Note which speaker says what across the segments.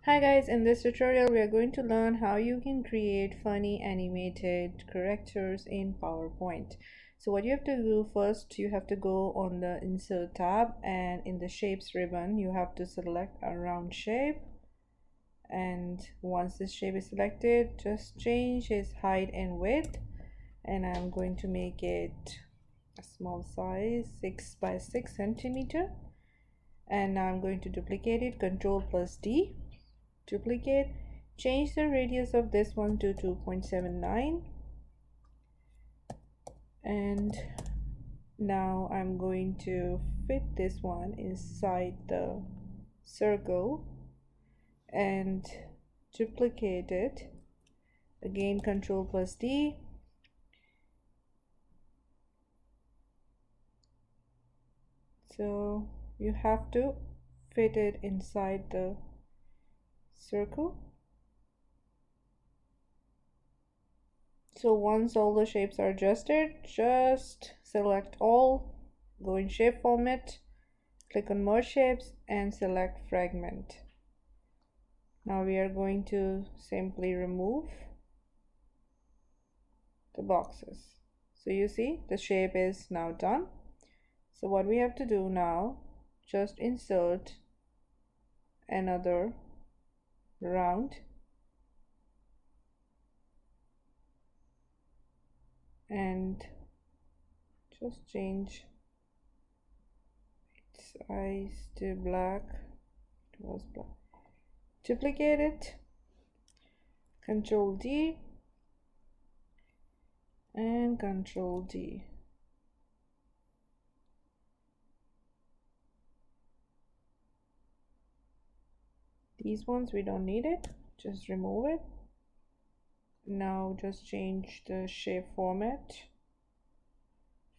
Speaker 1: Hi guys, in this tutorial we are going to learn how you can create funny animated characters in PowerPoint. So what you have to do first, you have to go on the Insert tab, and in the Shapes ribbon you have to select a round shape, and once this shape is selected, just change its height and width, and I'm going to make it a small size, 6 by 6 centimeter. And now I'm going to duplicate it, Control plus D, duplicate, change the radius of this one to 2.79, and now I'm going to fit this one inside the circle and duplicate it again, Control plus D, so you have to fit it inside the circle. So once all the shapes are adjusted, just select all, go in shape format, click on merge shapes and select fragment. Now we are going to simply remove the boxes. So you see the shape is now done. So what we have to do now, just insert another round and just change its eyes to black. It was black. Duplicate it, Control D and Control D. These ones we don't need it, just remove it. Now just change the shape format,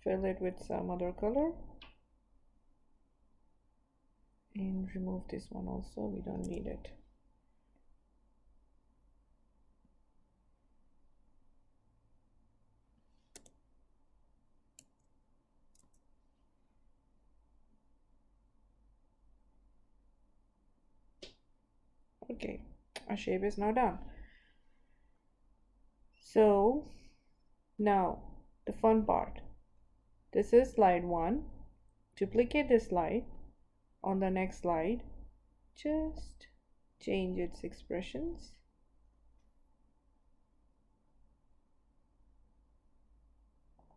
Speaker 1: fill it with some other color, and remove this one also, we don't need it. Okay, our shape is now done. So now the fun part, this is slide 1, duplicate this slide. On the next slide, just change its expressions,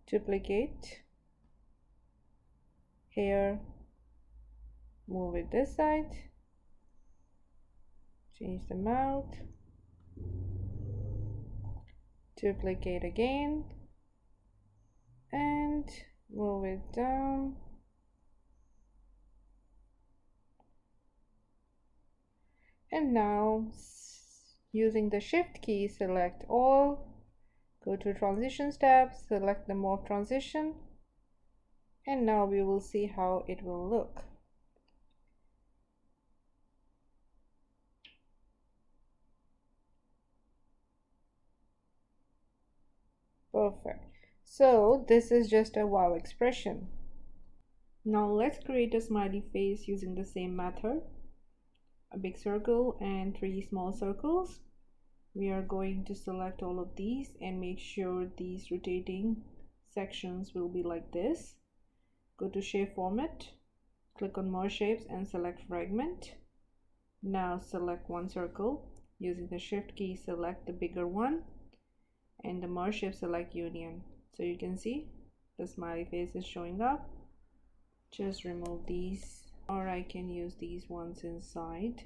Speaker 1: duplicate here, move it this side, change the mouth, duplicate again and move it down, and now using the shift key, select all, go to transitions tab, select the morph transition, and now we will see how it will look. Perfect. So this is just a wow expression. Now let's create a smiley face using the same method. A big circle and 3 small circles. We are going to select all of these and make sure these rotating sections will be like this. Go to shape format, click on more shapes and select fragment. Now select one circle, using the shift key select the bigger one, and the merge shape select union. So you can see the smiley face is showing up. Just remove these, or I can use these ones inside.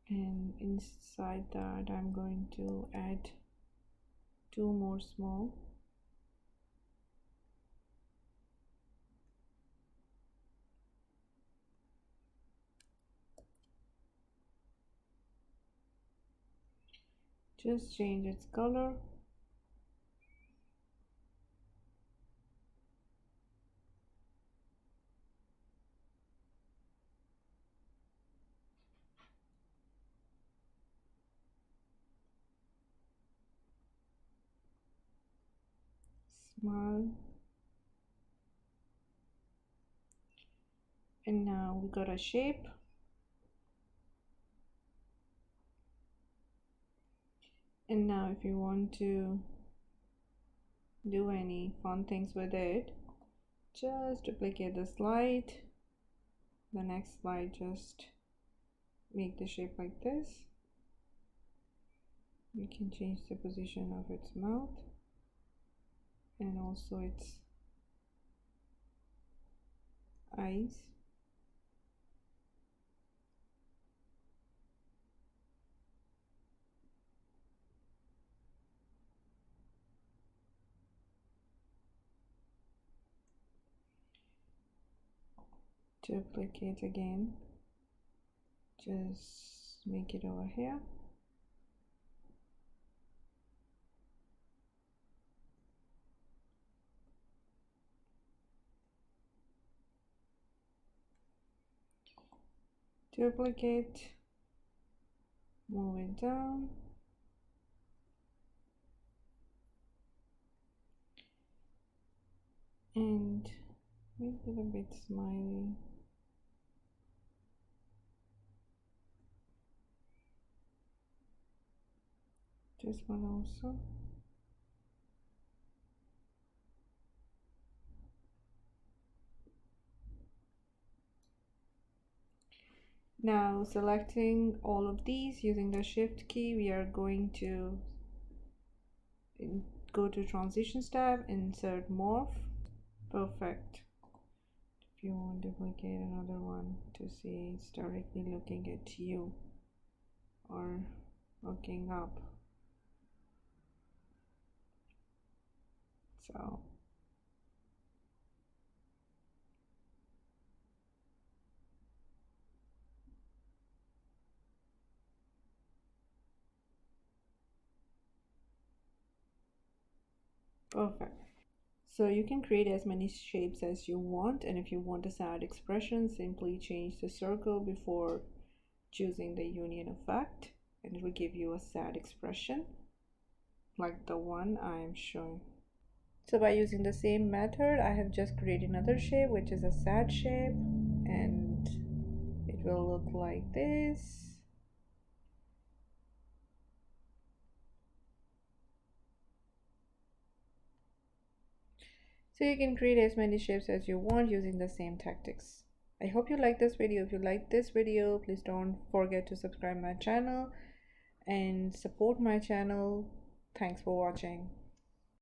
Speaker 1: And inside that I'm going to add 2 more small. Just change its color. Smile. And now we got a shape. And now if you want to do any fun things with it, just duplicate the slide. The next slide, just make the shape like this. You can change the position of its mouth and also its eyes. Duplicate again, just make it over here. Duplicate, move it down. And make it a bit smiley. This one also. Now selecting all of these using the shift key, we are going to go to transitions tab, insert morph. Perfect. If you want to duplicate another one to see it's directly looking at you or looking up. So perfect. So you can create as many shapes as you want, and if you want a sad expression, simply change the circle before choosing the union effect and it will give you a sad expression like the one I am showing. So by using the same method, I have just created another shape which is a sad shape, and it will look like this. So you can create as many shapes as you want using the same tactics. I hope you like this video. If you like this video, please don't forget to subscribe my channel and support my channel. Thanks for watching.